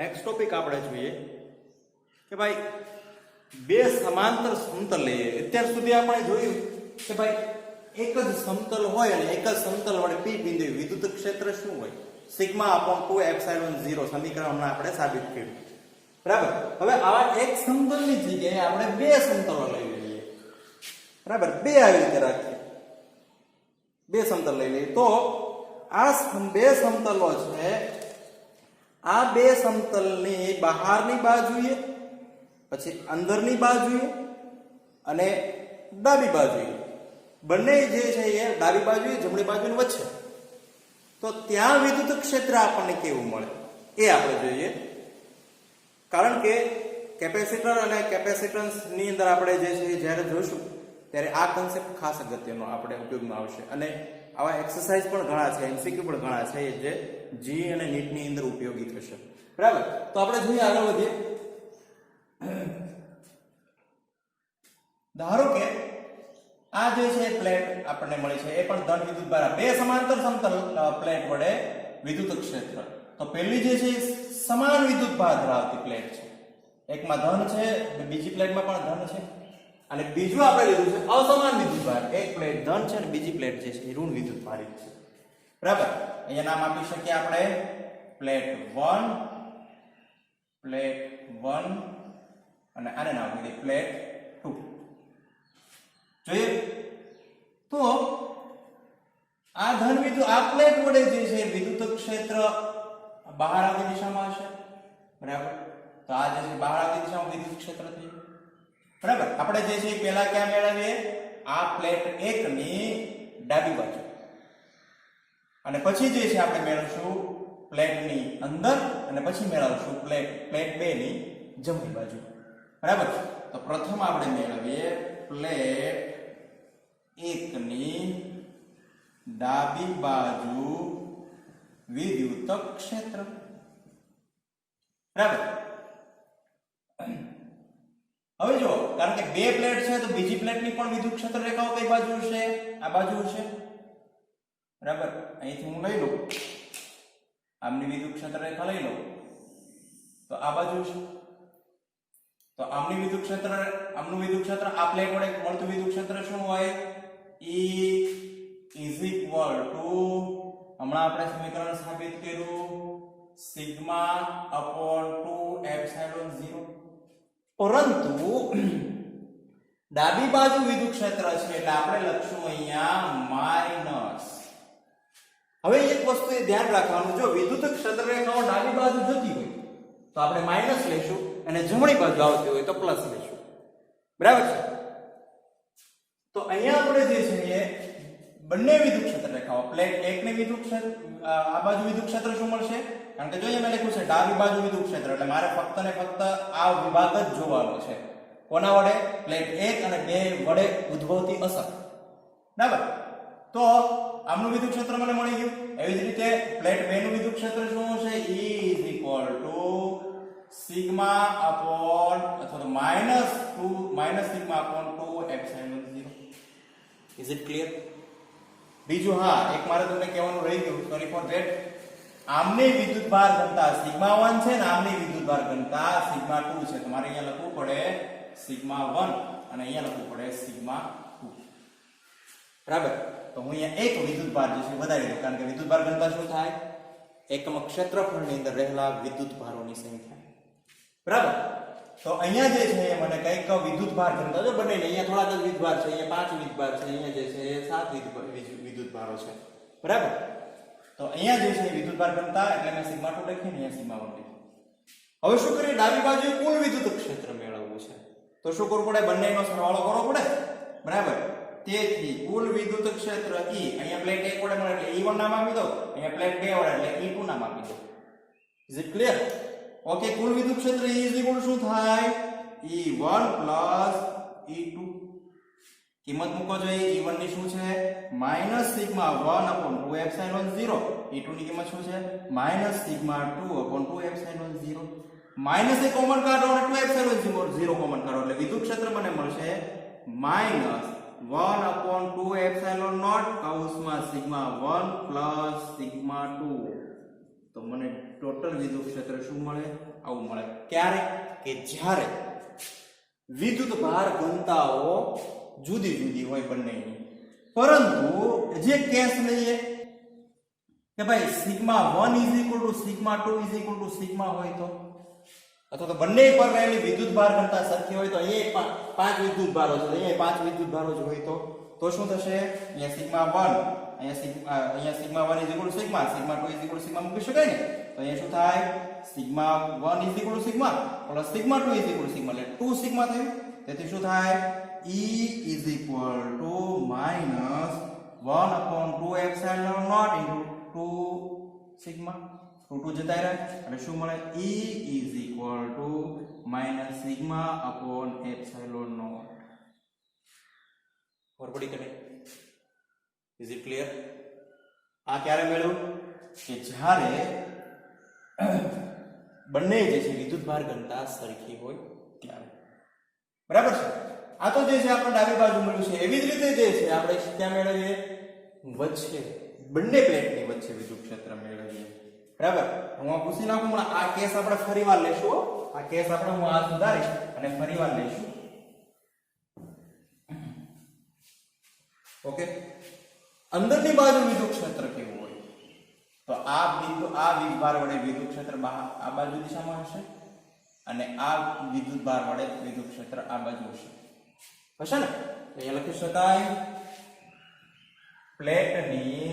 Next topic આપણે જોઈએ કે ભાઈ બે સમાંતર સમતલ લઈએ. અત્યાર સુધી આપણે જોયું કે ભાઈ એક જ સમતલ હોય અને એક જ સમતલ વડે P બિંદુએ વિદ્યુત ક્ષેત્ર શું હોય? સિગ્મા અપોન 2 એપ્સિલોન 0 સમીકરણમાં આપણે સાબિત કર્યું. બરાબર. હવે આવા એક સમતલની જગ્યાએ આપણે બે સમતલો લઈ લઈએ. બરાબર. બે આવી રીતે રાખીએ. બે સમતલ લઈ લઈએ તો આ બે સમતલો છે. આ બે સમતલની બહારની બાજુએ, પછી અંદરની બાજુએ અને ડાબી બાજુએ, બંને જે છે એ ડાબી બાજુએ જમણી બાજુની વચ્ચે, તો ત્યાં વિદ્યુત ક્ષેત્ર આપણને કેવું મળે એ આપણે જોઈએ. કારણ કે કેપેસિટર અને કેપેસિટન્સ ની અંદર આપણે જે છે જ્યારે જોઈશું ત્યારે આ કન્સેપ્ટ ખાસ અગત્યનો આપણે ઉપયોગમાં આવશે. અને આવા એક્સરસાઇઝ પણ ઘણા છે, એમસીક્યુ પણ ઘણા છે જે જી અને નીટ ની અંદર ઉપયોગી થશે. બરાબર. તો આપણે જોઈએ, આગળ વધીએ. ધારો કે આ જે છે પ્લેટ આપણને મળી છે એ પણ ધન વિદ્યુત ભાર, બે સમાંતર સમતલ પ્લેટ વડે વિદ્યુત ક્ષેત્ર. તો પહેલી જે છે સમાન વિદ્યુત ભાર ધરાવતી પ્લેટ છે. એકમાં ધન છે, બીજી પ્લેટમાં પણ ધન છે. અને બીજું આપણે લીધું છે અસમાન વિદ્યુત ભાર. એક પ્લેટ ધન છે અને બીજી પ્લેટ જે છે એ ઋણ વિદ્યુત ભારિત છે. બરાબર. અહીંયા નામ આપી શકીએ આપણે પ્લેટ 1, પ્લેટ 1 અને આને નામ આપી દઈએ પ્લેટ 2. જોઈએ તો આ ધન વિદ્યુત આ પ્લેટ વડે જે છે વિદ્યુત ક્ષેત્ર બહાર આવતી દિશામાં હશે. બરાબર. તો આ જે છે બહાર આવતી દિશામાં વિદ્યુત ક્ષેત્ર થયું. બરાબર. આપણે જે છે પહેલા ક્યાં મેળવીએ? આ પ્લેટ 1 ની ડાબી બાજુ, અને પછી જે છે આપણે મેળવશું પ્લેટની અંદર, અને પછી મેળવશું પ્લેટ 2 ની જમણી બાજુ. બરાબર. તો પ્રથમ આપણે મેળવીએ પ્લેટ 1 ની ડાબી બાજુ વિદ્યુત ક્ષેત્ર. બરાબર. હવે જો, કારણ કે બે પ્લેટ છે તો બીજી પ્લેટની પણ વિદ્યુત ક્ષેત્ર રેખાઓ કઈ બાજુ હશે? આ બાજુ હશે. બરાબર. અહીંથી હું લઈ લઉં, આમની વિદ્યુત ક્ષેત્ર રેખા લઈ લઉં તો આ બાજુ છે. તો આમનું વિદ્યુત ક્ષેત્ર આ પ્લેટ વડે મળતું વિદ્યુત ક્ષેત્ર શું હોય? E is equal to, હમણાં આપણે સમીકરણ સાબિત કર્યું, સિગ્મા અપોન 2 એપ્સિલોન 0. પરંતુ ડાબી બાજુ વિદ્યુત ક્ષેત્ર છે એટલે આપણે લખશું અહીંયા માઈનસ. હવે એક વસ્તુ એ ધ્યાન રાખવાનું, જો વિદ્યુત ક્ષેત્ર રેખાઓ ડાબી બાજુ જતી હોય તો આપણે માઈનસ લેશું, અને જમણી બાજુ આવતી હોય તો પ્લસ લેશું. બરાબર છે. તો અહીંયા આપણે જે છે એ બંને વિદ્યુત ક્ષેત્ર રેખાઓ, પ્લેટ 1 ની વિદ્યુત ક્ષેત્ર, આ બાજુ વિદ્યુત ક્ષેત્ર શું મળશે? કારણ કે જો અહીંયા મેં લખ્યું છે ડાબી બાજુ વિદ્યુત ક્ષેત્ર, એટલે મારે ફક્ત ને ફક્ત આ વિભાગ જ જોવાનો છે. કોના વડે? પ્લેટ 1 અને 2 વડે ઉદ્ભવતી અસર. બરાબર. તો આમનું વિદ્યુત ક્ષેત્ર મને મળી ગયું. એવી જ રીતે પ્લેટ 2 નું વિદ્યુત ક્ષેત્ર શું હશે? E is equal to sigma upon અથવા તો minus sigma upon 2 epsilon 0. Is it clear? બીજું, હા, એક મારે તમને કહેવાનું રહી ગયું, સોરી ફોર ધેટ. આમની વિદ્યુત ભાર ઘનતા સિગ્મા 1 છે ને આમની વિદ્યુત ભાર ઘનતા સિગ્મા 2 છે. તમારે અહીંયા લખવું પડે સિગ્મા 1 અને અહીંયા લખવું પડે સિગ્મા 2. બરાબર. તો હું અહીંયા એક વિદ્યુત ભાર જે છે વધારી દઉં, કારણ કે વિદ્યુત ભાર ઘનતા શું થાય? એકમ ક્ષેત્રફળની અંદર રહેલા વિદ્યુત ભારોની સંખ્યા. બરાબર. તો અહીંયા જે છે મને કઈક વિદ્યુત ભાર ઘનતા, જો બંને અહીંયા થોડાક જ વિદ્યુત ભાર છે, અહીંયા 5 વિદ્યુત ભાર છે, અહીંયા જે છે 7 વિદ્યુત ભારો છે. બરાબર. તો અહીંયા જે છે વિદ્યુત ભાર ઘનતા એટલે મેં સિગ્મા 2 લખી ને અહીંયા સિગ્મા 1 લખ્યું. હવે શું કરીએ? ડાબી બાજુએ કુલ વિદ્યુત ક્ષેત્ર મેળવવું છે. તો શું કરવું પડે? બંનેનો સરવાળો કરવો પડે. બરાબર. તેથી કુલ વિદ્યુત ક્ષેત્ર E, અહીંયા પ્લેટ 1 વડે મળે એટલે E1 નામ આપી દો, અહીંયા પ્લેટ 2 વડે એટલે E2 નામ આપી દો. Is it clear? ઓકે. કુલ વિદ્યુત ક્ષેત્ર E is equal શું થાય? E1 plus E2. કિંમત મૂકો જોઈએ. E1 ની શું છે? Minus sigma 1 upon 2 epsilon 0. E2 ની કિંમત શું છે? Minus sigma 2 upon 2 epsilon 0. Minus એ કોમન કાઢો અને 2 એપ્સિલોન 0 કોમન કાઢો એટલે વિદ્યુત ક્ષેત્ર મને મળશે માઈનસ 1 upon 2 epsilon naught કૌંસમાં સિગ્મા 1 પ્લસ સિગ્મા 2. તો મને ટોટલ વિદ્યુત ક્ષેત્ર શું મળે? આવું મળે. ક્યારે? કે જ્યારે વિદ્યુત ભાર ઘનતાઓ જુદી જુદી હોય બંનેની. પરંતુ જે કેસ લઈએ કે ભાઈ sigma 1 is equal to sigma 2 is equal to sigma હોય તો, અથવા તો બંને પર રહેલી વિદ્યુત ભાર ઘનતા સરખી હોય તો અહીંયા 5 વિદ્યુત ભારો છે, અહીંયા 5 વિદ્યુત ભારો જ હોય તો શું થશે? અહીંયા સિગ્મા 1 અહીંયા sigma 1 is equal to sigma 2 is equal to sigma મૂકી શકાય ને. તો અહીંયા શું થાય? Sigma 1 is equal to sigma plus sigma 2 is equal to sigma, એટલે 2 સિગ્મા થયું. તેથી શું થાય? E is equal to minus 1/2 epsilon not into 2 sigma. 2 જતા રહ્યા એટલે શું મળે? E is equal to minus sigma upon epsilon not. બરાબર કે નહીં? Is it clear? આ ક્યારે મેળવ્યું? કે જ્યારે બંને જે છે વિદ્યુત ભાર ઘનતા સરખી હોય ત્યારે. બરાબર છે? આ તો જે છે આપણે ડાબી બાજુ મળ્યું છે. એવી જ રીતે જે છે આપણે ક્યાં મેળવીએ? વચ્ચે બંને પ્લેટની વચ્ચે વિદ્યુત ક્ષેત્ર મેળવીએ. બરાબર? હું આ પૂછી નાખું. આ કેસ આપણે ફરીવાર લેશું. આ કેસ આપણે હું આ સુધારીશ અને ફરીવાર લઈશું. ઓકે, અંદરની બાજુ વિદ્યુત ક્ષેત્ર કેવું હોય? તો આ વિદ્યુતભાર વડે વિદ્યુત ક્ષેત્ર આ બાજુ દિશામાં હશે અને આ વિદ્યુતભાર વડે વિદ્યુત ક્ષેત્ર આ બાજુ હશે. હશે ને? અહીંયા લખી શકાય પ્લેટની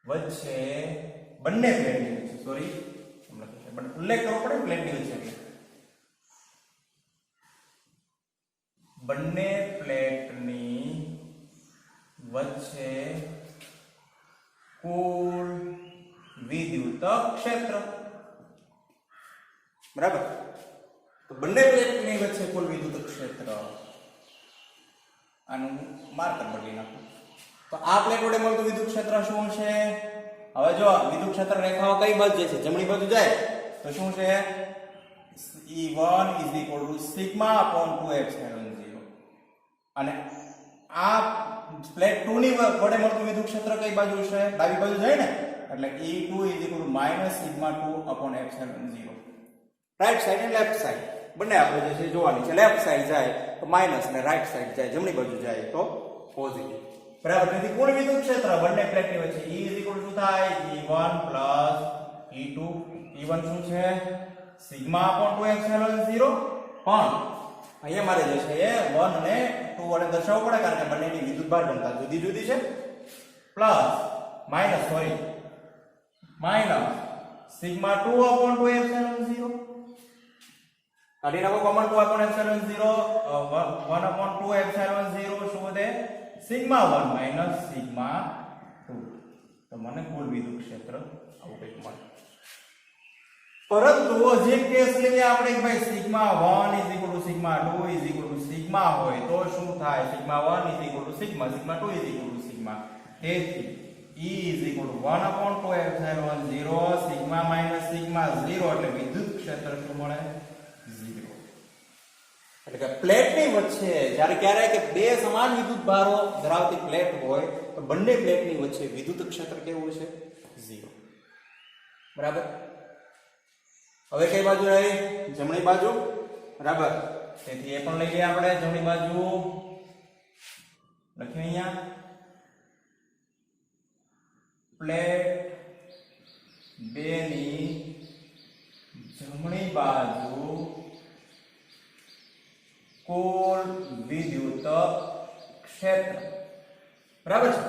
વચ્ચે બંને પ્લેટની વચ્ચે ઉલ્લેખ કરવો પડે પ્લેટની વચ્ચે એટલે બંને પ્લેટની વચ્ચે કુલ વિદ્યુત ક્ષેત્ર. બરાબર? તો બંને પ્લેટની વચ્ચે કુલ વિદ્યુત ક્ષેત્ર, આનું માર્કર બદલી નાખું. તો આ પ્લેટ વડે મળતું વિદ્યુત ક્ષેત્ર શું છે? હવે જો વિદ્યુત ક્ષેત્ર રેખાઓ કઈ બાજુ છે? જમણી બાજુ જાય તો શું છે? E1 is equal to sigma upon 2 epsilon 0. અને આ પ્લેટ 2 ની વડે મળતું વિદ્યુત ક્ષેત્ર કઈ બાજુ છે? ડાબી બાજુ જાય ને, એટલે E2 is equal to minus sigma 2 upon epsilon 0. Right side અને લેફ્ટ સાઈડ બંને આપણે જે છે જોવાની છે. લેફ્ટ સાઈડ જાય તો માઈનસ ને રાઈટ સાઈડ જાય જમણી બાજુ જાય તો પોઝિટિવ. બરાબર? તેથી કુલ વિદ્યુત ક્ષેત્ર બંને પ્લેટની વચ્ચે E is equal to થાય E1 plus E2. E1 શું છે? Sigma upon 2 epsilon 0. પણ અહીંયા મારે જે છે એ 1 અને 2 વડે દર્શાવવું પડે કારણ કે બંનેની વિદ્યુતભાર ઘનતા જુદી જુદી છે. Plus minus sigma 2 upon 2 epsilon 0. કાઢી નાખો common. 2 upon epsilon 0 1 upon 2 epsilon 0 શું વધે? Sigma 1 minus sigma 2. તો મને કુલ વિદ્યુત ક્ષેત્ર આવું કંઈક મળે. પરંતુ જે કેસ લઈએ આપણે કે ભાઈ sigma 1 is equal to sigma 2 is equal to sigma હોય તો શું થાય? Sigma 1 is equal to sigma 2 is equal to sigma. તેથી E is equal to 1 upon 2 epsilon 0 sigma minus sigma 0 એટલે વિદ્યુત ક્ષેત્ર શું મળે? 0. એટલે કે પ્લેટની વચ્ચે જ્યારે ક્યારે કે બે સમાન વિદ્યુત ભારો ધરાવતી પ્લેટ હોય તો બંને પ્લેટની વચ્ચે વિદ્યુત ક્ષેત્ર કેવું છે? 0. બરાબર? હવે કઈ બાજુ રહી? જમણી બાજુ. બરાબર? તેથી એ પણ લઈ લઈએ આપણે. જમણી બાજુ લખ્યું અહીંયા પ્લેટ 2 ની જમણી બાજુ કુલ વિદ્યુત ક્ષેત્ર. બરાબર છે?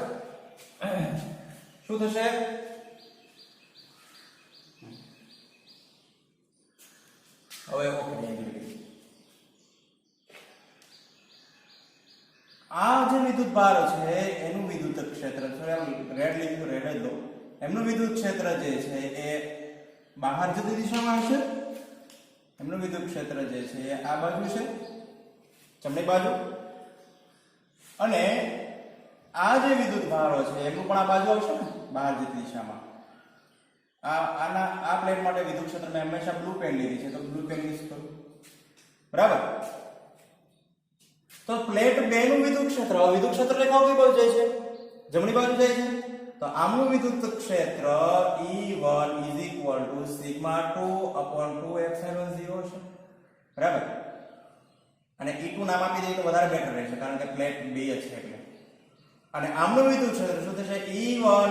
શું થશે? હવે આ જે વિદ્યુત ભાર છે એનું વિદ્યુત ક્ષેત્ર રેડ લીધું રેડ જ લો. એમનું વિદ્યુત ક્ષેત્ર જે છે એ બહાર જતી દિશામાં હશે. એમનું વિદ્યુત ક્ષેત્ર જે છે એ આ બાજુ છે, જમણી બાજુ. અને આ જે વિદ્યુત ભારો છે એમનું પણ આ બાજુ આવશે ને, બહાર જતી દિશામાં. આ પ્લેટ માટે વિદ્યુત ક્ષેત્ર મેં હંમેશા બ્લુ પેન લીધી છે તો બ્લુ પેન યુઝ કરું. બરાબર? તો પ્લેટ 2 નું વિદ્યુત ક્ષેત્ર રેખાઓ કઈ બાજુ જાય છે? જમણી બાજુ જાય છે. તો તો આમનું વિદ્યુત ક્ષેત્ર E1 σ2/2ε0 છે, બરાબર. અને E2 નામ આપી દઈએ તો વધારે બેટર રહેશે કારણ કે પ્લેટ 2 છે એટલે. અને આમનું વિદ્યુત ક્ષેત્ર શું થશે? E1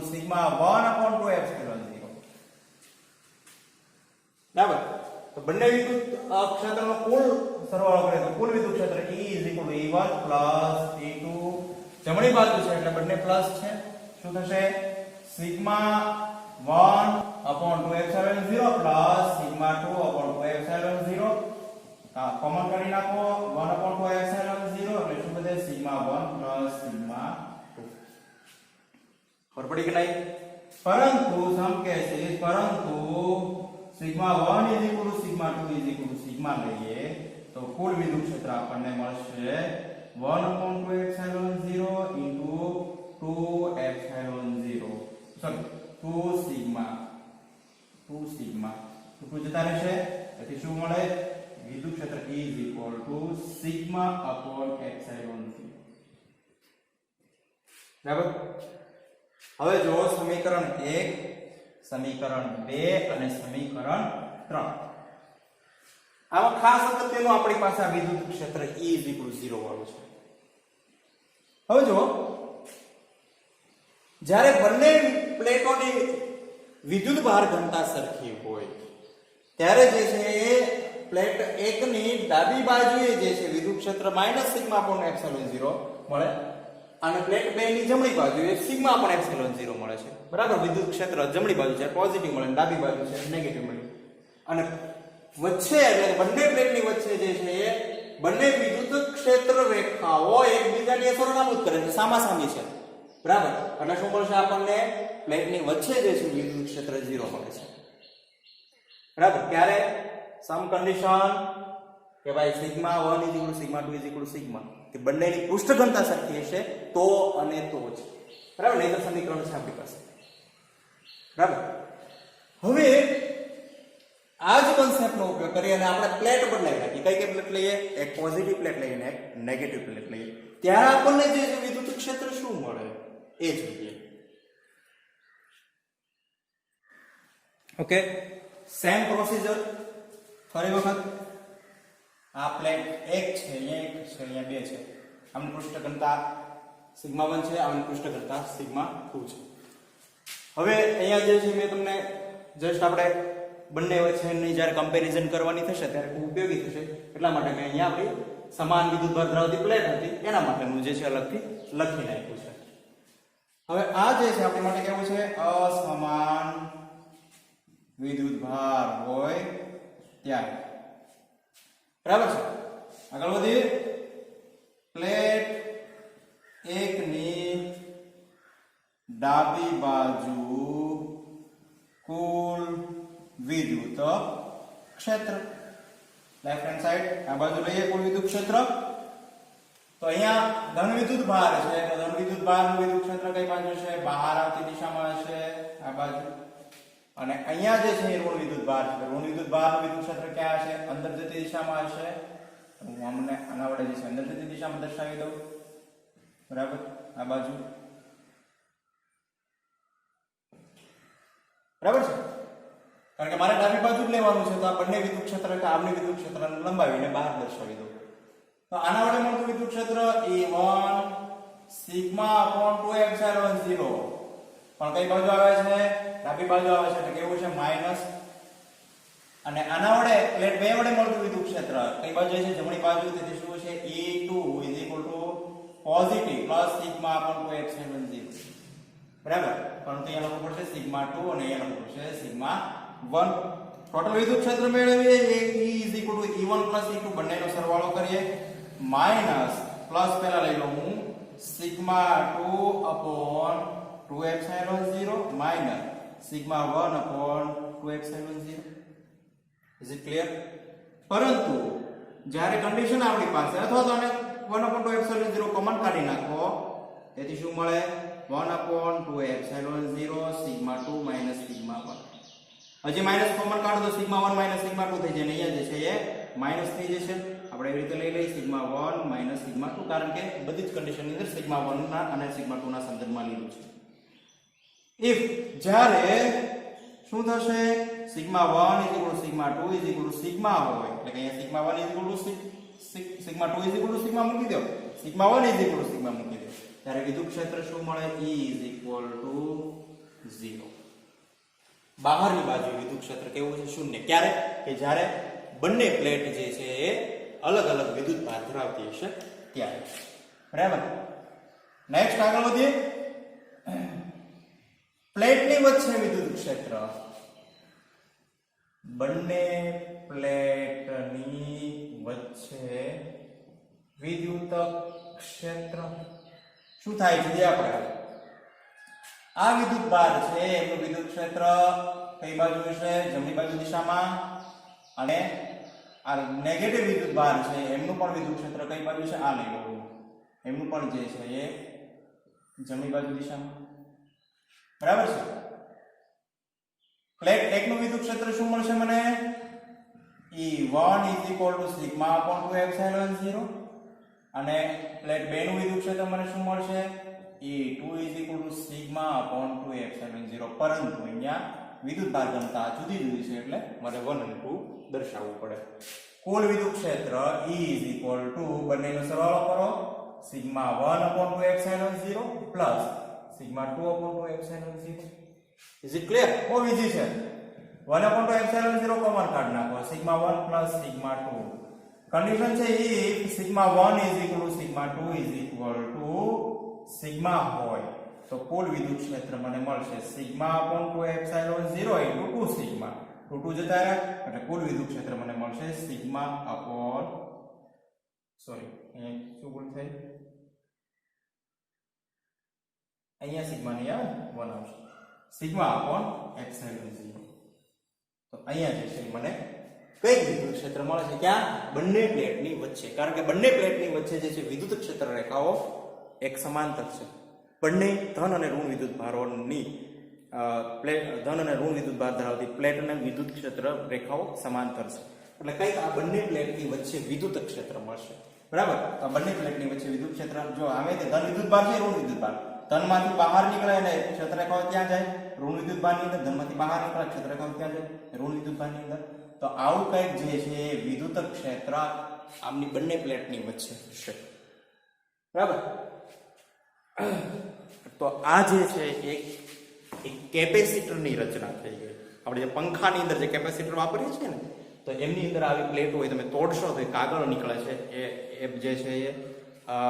σ1/2ε0, બરાબર. તો બંને વિદ્યુત ક્ષેત્રનો કુલ સરવાળો કરીએ તો કુલ વિદ્યુત ક્ષેત્ર E1 E2, જમણી બાજુ છે એટલે બંને પ્લસ છે. શું થશે? σ1/2ε0 σ2/2ε0. કોમન કરી નાખો 1/2ε0 એટલે શું બને? σ1 σ2. ખબર પડી કે નહીં? પરંતુ સમ કે છે પરંતુ σ1 σ2 σ લઈએ તો કુલ વિદ્યુત ક્ષેત્ર આપણને મળશે 1/2ε0 into 2ε0, સોરી 2 જતા રહેશે. તેથી શું મળે? વિદ્યુત ક્ષેત્ર E σ/ε0, બરાબર. હવે જો સમીકરણ 1, સમીકરણ 2 અને સમીકરણ 3, આમાં ખાસ અગત્યનું આપણી પાસે આ વિદ્યુત ક્ષેત્ર E 0 વાળું છે. હવે જો જ્યારે બંને પ્લેટોની વિદ્યુત ભાર ઘનતા સરખી હોય ત્યારે જે છે એ પ્લેટ 1 ની ડાબી બાજુએ જે છે વિદ્યુત ક્ષેત્ર -σ/ε0 મળે અને પ્લેટ 2 ની જમણી બાજુએ σ/ε0 મળે છે, બરાબર. વિદ્યુત ક્ષેત્ર જમણી બાજુ છે પોઝિટિવ મળે, ડાબી બાજુ છે નેગેટિવ મળે. અને વચ્ચે એટલે બંને પ્લેટની વચ્ચે જે છે એ બંને વિદ્યુત ક્ષેત્ર રેખાઓ એકબીજાની અસર નાબૂદ કરે છે, સામાસામી છે, બરાબર. એટલે શું મળશે આપણને? પ્લેટની વચ્ચે જે છે વિદ્યુત ક્ષેત્ર 0 મળે છે, બરાબર. ક્યારે? સમ કન્ડિશન કે ભાઈ σ1 σ2 σ કે બંનેની પૃષ્ઠ ઘનતા સરખી હશે તો અને તો જ, બરાબર. નહીં તો સમીકરણ છે આપણી પાસે, બરાબર. હવે આ જ કોન્સેપ્ટનો ઉપયોગ કરી અને આપણે પ્લેટ બદલાવી નાખી. કઈ પ્લેટ લઈએ? એક પોઝિટિવ પ્લેટ લઈએ અને એક નેગેટિવ પ્લેટ લઈએ. ત્યારે આપણને જે વિદ્યુત ક્ષેત્ર શું મળે એ જોઈએ. ઓકે, સેમ પ્રોસીજર ફરી વખત. આ પ્લેટ 1 છે, અહીંયા 1 છે, અહીંયા 2 છે. આમની પૃષ્ઠ ઘનતા σ1 છે, આમની પૃષ્ઠ ઘનતા σ2 છે. હવે અહીંયા જે છે મેં તમને જસ્ટ આપણે બંને વચ્ચેની જ્યારે કમ્પેરિઝન કરવાની થશે ત્યારે ખૂબ ઉપયોગી થશે એટલા માટે મેં અહીંયા આપણી સમાન વિદ્યુતભાર ધરાવતી પ્લેટ હતી એના માટેનું જે છે અલગથી લખી નાખ્યું છે. હવે આ જે છે આપણી માટે કેવું છે? અસમાન વિદ્યુતભાર હોય ત્યારે, બરાબર છે. આગળ વધીએ. પ્લેટ 1 ની ડાબી બાજુ કુલ વિદ્યુત ક્ષેત્ર, લેફ્ટ હેન્ડ સાઈડ આ બાજુ લઈએ કુલ વિદ્યુત ક્ષેત્ર. તો અહીંયા ધન વિદ્યુત ભાર છે તો ધન વિદ્યુત ભારનું વિદ્યુત ક્ષેત્ર કઈ બાજુ છે? બહાર આવતી દિશામાં હશે, આ બાજુ. અને અહીંયા જે છે ઋણ વિદ્યુત ભાર છે, ઋણ વિદ્યુત ભારનું વિદ્યુત ક્ષેત્ર ક્યાં હશે? અંદર જતી દિશામાં હશે. હું અમને આના વડે જે છે અંદર જતી દિશામાં દર્શાવી દઉં, બરાબર. આ બાજુ, બરાબર છે. કારણ કે મારે ડાબી બાજુ જ લેવાનું છે તો આ બંને વિદ્યુત ક્ષેત્ર એટલે આમની વિદ્યુત ક્ષેત્રને લંબાવીને બહાર દર્શાવી દઉં. તો આના વડે મળતું વિદ્યુત ક્ષેત્ર E1 σ/2ε0 પણ કઈ બાજુ આવે છે? ડાબી બાજુ આવે છે એટલે કેવું છે? માઈનસ. અને આના વડે પ્લેટ 2 વડે મળતું વિદ્યુત ક્ષેત્ર કઈ બાજુ છે? જમણી બાજુ. તેથી શું છે? E2 પોઝિટિવ σ/2ε0, બરાબર. પરંતુ અહીંયા લખવું પડશે σ2 અને અહીંયા લખવું પડશે σ1. ટોટલ વિદ્યુત ક્ષેત્ર મેળવીએ E E1 E2 બંનેનો સરવાળો કરીએ માઈનસ પ્લસ પહેલા લઈ લઉં હું σ2/2ε0 માઈનસ σ1/2ε0. Is it clear? પરંતુ જ્યારે કન્ડિશન આપણી પાસે અથવા તો આને 1/2ε0 કોમન કાઢી નાખો તેથી શું મળે? 1/2ε0 σ2 માઈનસ σ1. હજી માઈનસ કોમન કાઢો તો σ1 માઈનસ σ2 થઈ જાય ને અહીંયા જે છે એ માઈનસ થઈ જશે. આપણે એવી રીતે લઈ લઈએ σ1 માઈનસ σ2 કારણ કે બધી જ કન્ડિશનની અંદર σ1 ના અને σ2 ના સંદર્ભમાં લીધું છે, ઇફ જ્યારે શું થશે સિગ્મા 1 સિગ્મા 2 સિગ્મા હોય એટલે કે અહીંયા સિગ્મા 1 સિગ્મા 2 સિગ્મા મૂકી દો સિગ્મા 1 સિગ્મા મૂકી દો ત્યારે વિદ્યુત ક્ષેત્ર શું મળે E 0 બહારની બાજુ વિદ્યુત ક્ષેત્ર કેવું છે શૂન્ય ક્યારે કે જ્યારે બંને પ્લેટ જે છે એ અલગ અલગ વિદ્યુત ભાર ધરાવતી હશે ત્યારે બરાબર નેક્સ્ટ આગળ વધીએ પ્લેટની વચ્ચે વિદ્યુત ક્ષેત્ર બંને પ્લેટની વચ્ચે વિદ્યુત ક્ષેત્ર શું થાય છે જે આપણે આ વિદ્યુત ભાર છે એનું વિદ્યુત ક્ષેત્ર કઈ બાજુ હશે જમણી બાજુ દિશામાં અને આ નેગેટિવ વિદ્યુત ભાર છે એમનું પણ વિદ્યુત ક્ષેત્ર કઈ બાજુ છે આ લઈ લો એમનું પણ જે છે એ જમણી બાજુ દિશામાં બરાબર છે પ્લેટ 1 નું વિદ્યુત ક્ષેત્ર શું મળશે મને E1 σ/2ε0 અને પ્લેટ 2 નું વિદ્યુત ક્ષેત્ર મને શું મળશે E2 σ/2ε0 પરંતુ અહીંયા વિદ્યુત ભાર ઘનતા જુદી જુદી છે એટલે મારે 1 અને 2 દર્શાવવું પડે કુલ વિદ્યુત ક્ષેત્ર E બંનેનો સરવાળો કરો σ1/2ε0 σ2/2ε0 ઇઝ ઇટ ક્લિયર બહુ ઈઝી છે 1/2ε0 કોમન કાઢ નાખો σ1 σ2 કન્ડિશન છે if σ1 σ2 સિગ્મા હોય તો કુલ વિદ્યુત ક્ષેત્ર મને મળશે σ/2ε0 2 સિગ્મા 2 જતા રહે એટલે કુલ વિદ્યુત ક્ષેત્ર મને મળશે અહીં શું ભૂલ થઈ અહીંયા સિગ્મા ની 1 આવશે σ/ε0 તો અહીંયા જે છે મને કઈ વિદ્યુત ક્ષેત્ર મળે છે ક્યાં બંને પ્લેટની વચ્ચે કારણ કે બંને પ્લેટની વચ્ચે જે છે વિદ્યુત ક્ષેત્ર રેખાઓ એક સમાંતર છે બંને ધન અને ઋણ વિદ્યુત ભારોની ધન અને ઋણ વિદ્યુત ભાર ધરાવતી પ્લેટના વિદ્યુત ક્ષેત્ર રેખાઓ સમાંતર છે એટલે કંઈક આ બંને પ્લેટની વચ્ચે વિદ્યુત ક્ષેત્ર મળશે બરાબર તો બંને પ્લેટની વચ્ચે વિદ્યુત ક્ષેત્ર જો આવે તે ધન વિદ્યુત ભાર છે ઋણ વિદ્યુત ભાર ધનમાંથી બહાર નીકળે એટલે ક્ષેત્ર રેખાઓ ક્યાં જાય ઋણ વિદ્યુત ભારની અંદર ધનમાંથી બહાર નીકળે ક્ષેત્ર રેખાઓ ક્યાં જાય ઋણ વિદ્યુત ભારની અંદર તો આવું કંઈક જે છે વિદ્યુત ક્ષેત્ર આમની બંને પ્લેટની વચ્ચે હશે બરાબર તો આ જે છે એક કેપેસિટરની રચના થઈ ગઈ આપણે જે પંખાની અંદર જે કેપેસિટર વાપરીએ છીએ ને તો એમની અંદર આવી પ્લેટ હોય તમે તોડશો તો કાગળ નીકળે છે એ જે છે એ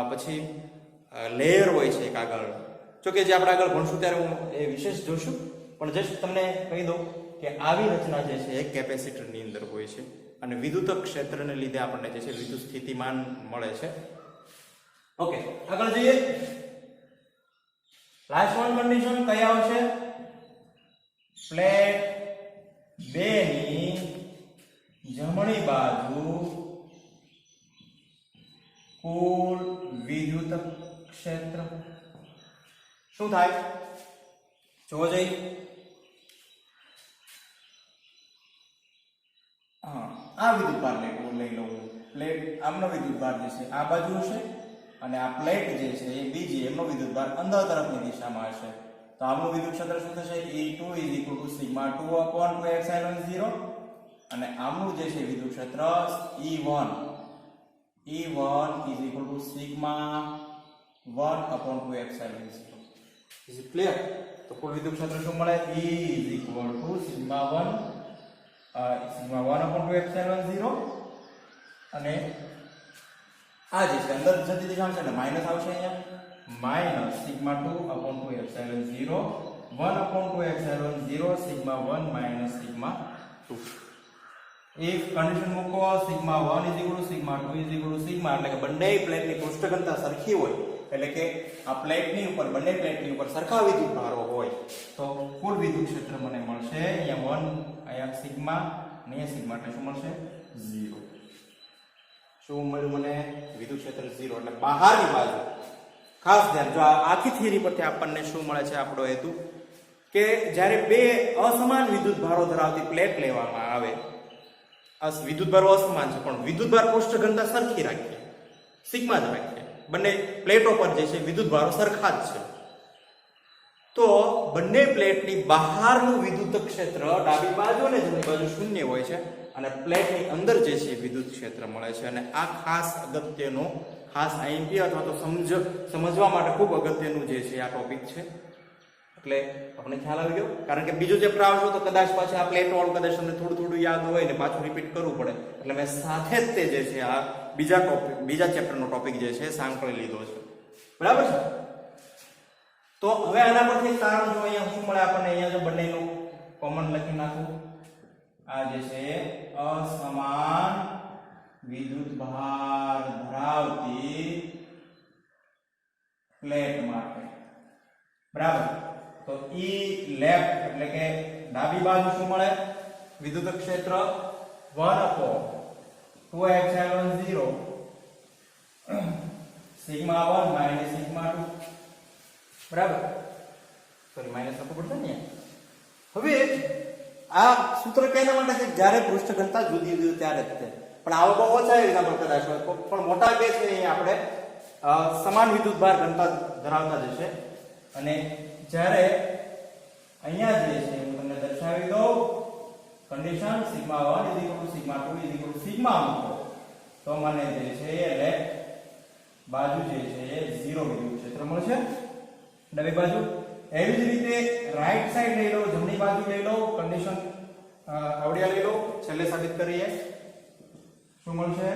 પછી લેયર હોય છે કાગળ જો કે જે આપણે આગળ ભણશું ત્યારે હું એ વિશેષ જોશું પણ જસ્ટ તમને કહી દઉં કે આવી રચના જે છે એ કેપેસિટરની અંદર હોય છે અને વિદ્યુત ક્ષેત્રને લીધે આપણને જે છે વિદ્યુત સ્થિતિમાન મળે છે ઓકે આગળ જઈએ લાસ્ટ વન કન્ડિશન કઈ આવશે પ્લેટ 2 ની જમણી બાજુ કુલ વિદ્યુત ક્ષેત્ર શું થાય જોવો જઈ આ વિદ્યુત ભાર લઈ લઉં પ્લેટ આમનો વિદ્યુત ભાર જે છે આ બાજુ હશે અને આ પ્લેટ જે છે એ બીજી એમનો વિદ્યુત ભાર અંદર તરફની દિશામાં હશે તો આમનું વિદ્યુત ક્ષેત્ર શું થશે E2 σ2/2ε0 અને આમનું જે છે વિદ્યુત ક્ષેત્ર E1 σ1/2ε0 ઇઝ ઇટ ક્લિયર તો કુલ વિદ્યુત ક્ષેત્ર શું મળે E σ1/2ε0 અને આ જે છે અંદર જતી દિશામાં છે એટલે માઈનસ આવશે અહીંયા -σ2/2ε0 1/2ε0 σ1 σ2 if કન્ડિશન મૂકો σ1 σ2 એટલે કે બંને પ્લેટની પૃષ્ઠ ઘનતા સરખી હોય એટલે કે આ પ્લેટની ઉપર બંને પ્લેટની ઉપર સરખા વિદ્યુત ભારો હોય તો કુલ વિદ્યુત ક્ષેત્ર મને મળશે અહીંયા 1 અહીંયા સિગ્મા અને અહીંયા સિગ્મા એટલે શું મળશે 0 શું મળ્યું મને વિદ્યુત ક્ષેત્ર 0 એટલે બહારની બાજુ ખાસ ધ્યાન જો આખી થિયરી પરથી આપણને શું મળે છે આપણો હેતુ કે જ્યારે બે અસમાન વિદ્યુત ભારો ધરાવતી પ્લેટ લેવામાં આવે વિદ્યુત ભારો અસમાન છે પણ વિદ્યુત ભાર પૃષ્ઠ ઘનતા સરખી રાખીએ સિગ્મા જ રાખીએ બંને પ્લેટો પર જે છે વિદ્યુત ભારો સરખા જ છે તો બંને પ્લેટની બહારનું વિદ્યુત ક્ષેત્ર ડાબી બાજુ અને જમણી બાજુ શૂન્ય હોય છે અને પ્લેટની અંદર જે છે વિદ્યુત ક્ષેત્ર મળે છે. અને આ ખાસ અગત્યનું ખાસ આઈએમપી અથવા તો સમજવા માટે ખૂબ અગત્યનું જે છે આ ટોપિક છે. એટલે આપણે ખ્યાલ આવી ગયો. કારણ કે બીજું ચેપ્ટર આવશે તો કદાચ પાછું આ પ્લેટ વાળું કદાચ તમને થોડું યાદ હોય ને પાછું રિપીટ કરવું પડે. એટલે મેં સાથે જ તે જે છે આ બીજા ચેપ્ટરનો ટોપિક જે છે સાંકળી લીધો છે. બરાબર છે. તો હવે આના પરથી તારણ જો અહીંયા શું મળે આપણને, અહીંયા જો બંનેનું કોમન લખી નાખું. આ જે છે અસમાન વિદ્યુત ભાર ધરાવતી પ્લેટ માટે, બરાબર. તો ઈ લેફ્ટ એટલે કે ડાબી બાજુ શું મળે, વિદ્યુત ક્ષેત્ર 1/2 સિગ્મા 1 માઇનસ સિગ્મા 2, બરાબર. સોરી માઇનસ આપવું પડશે ને. હવે આ સૂત્ર કેના માટે છે, જ્યારે પૃષ્ઠ ઘનતા જુદી જુદી ત્યારે જ તે. પણ આવો બહુ ઓછા એક્ઝામ્પલ કદાચ હોય, પણ મોટા કેસ છે અહીંયા આપણે સમાન વિદ્યુત ભાર ઘનતા ધરાવતા જ છે. અને જ્યારે અહીંયા જે છે હું તમને દર્શાવી દઉં કન્ડિશન સિગ્મા 1 સિગ્મા 2 સિગ્મા મૂકો તો મને જે છે લેફ્ટ બાજુ જે છે એ 0 વિદ્યુત ક્ષેત્ર મળશે, ડાબી બાજુ. એવી જ રીતે રાઈટ સાઈડ લઈ લો, જમણી બાજુ લઈ લો, કન્ડિશન આવડિયા લઈ લો, છેલ્લે સાબિત કરીએ. શું મળશે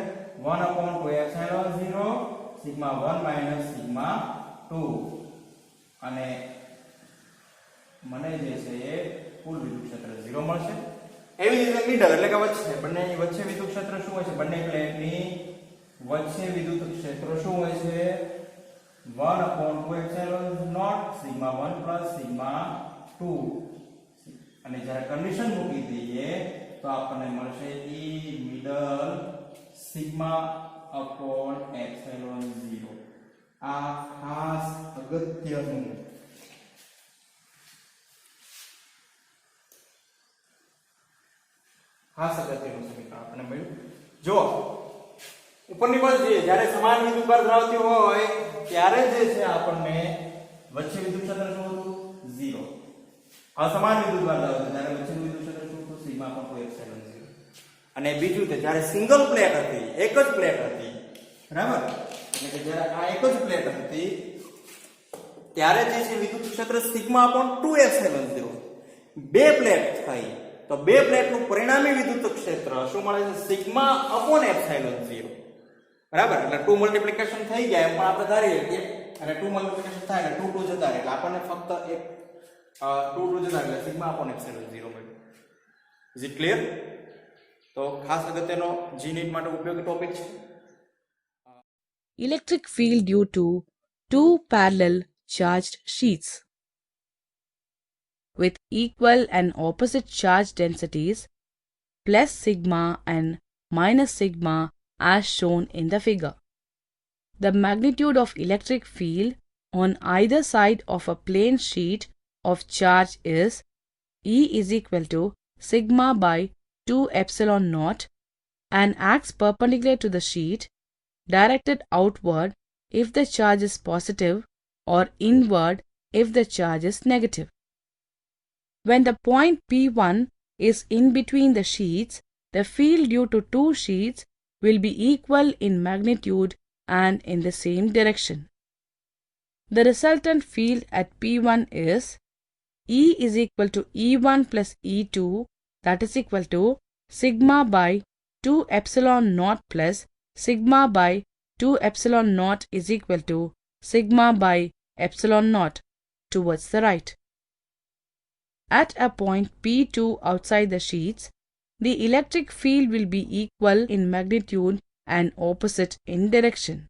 1/2 સિગ્મા 1 માઇનસ સિગ્મા 2 અને મને જે છે એ કુલ વિદ્યુત ક્ષેત્ર 0 મળશે. એવી રીતે મિડલ એટલે કે વચ્ચે, બંનેની વચ્ચે વિદ્યુત ક્ષેત્ર શું હોય છે, બંને પ્લેટની વચ્ચે વિદ્યુત ક્ષેત્ર શું હોય છે 1/2 સિગ્મા 1 પ્લસ સિગ્મા 2. અને જ્યારે કન્ડિશન મૂકી દઈએ તો આપણને મળશે ઈ મિડલ સિગ્મા અપોન એપ્સિલોન 0. આ ખાસ અગત્યનું સમીકરણ આપણને મળ્યું. જો ઉપરની બાજુ જોઈએ જ્યારે સમાન વિદ્યુત ભાર ધરાવતી હોય ત્યારે જે છે આપણને વચ્ચે વિદ્યુત ક્ષેત્ર શું હતું 0. અસમાન વિદ્યુત ભાર ધરાવતી ત્યારે વચ્ચેનું વિદ્યુત ક્ષેત્ર શું હતું સિગ્મા અપોન 2 એપ્સિલોન 0. અને બીજું તે જ્યારે સિંગલ પ્લેટ હતી, એક જ પ્લેટ હતી, બરાબર, એટલે કે જ્યારે આ એક જ પ્લેટ હતી ત્યારે જે છે વિદ્યુત ક્ષેત્ર સિગ્મા અપોન 2 એપ્સિલોન 0. બે પ્લેટ થઈ તો બે પ્લેટનું પરિણામી વિદ્યુત ક્ષેત્ર શું મળે છે સિગ્મા અપોન એપ્સિલોન 0, બરાબર. એટલે 2 મલ્ટીપ્લિકેશન થઈ ગયા એમ પણ આપણે ધારીએ કે અને 2 મલ્ટીપ્લિકેશન થાય એટલે 2 જતા રહે એટલે આપણને ફક્ત એક 2 જતા એટલે સિગ્મા અપોન એપ્સિલોન 0 મળ્યું. Is it clear? તો ખાસ અગત્યનો જીનીટ માટે ઉપયોગી ટોપિક છે. Electric field due to two parallel charged sheets with equal and opposite charge densities plus sigma and minus sigma as shown in the figure. The magnitude of electric field on either side of a plane sheet of charge is E is equal to sigma by 2 epsilon naught and acts perpendicular to the sheet, directed outward if the charge is positive or inward if the charge is negative. When the point P1 is in between the sheets, the field due to two sheets will be equal in magnitude and in the same direction. The resultant field at P1 is E is equal to E1 plus E2, that is equal to sigma by 2 epsilon naught plus sigma by 2 epsilon naught is equal to sigma by epsilon naught towards the right. At a point P2 outside the sheets, the electric field will be equal in magnitude and opposite in direction.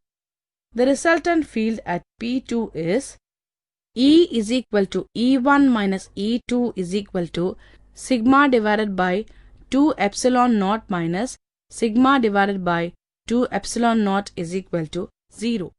The resultant field at P2 is E is equal to E1 minus E2 is equal to sigma divided by 2 epsilon naught minus sigma divided by 2 epsilon naught is equal to 0.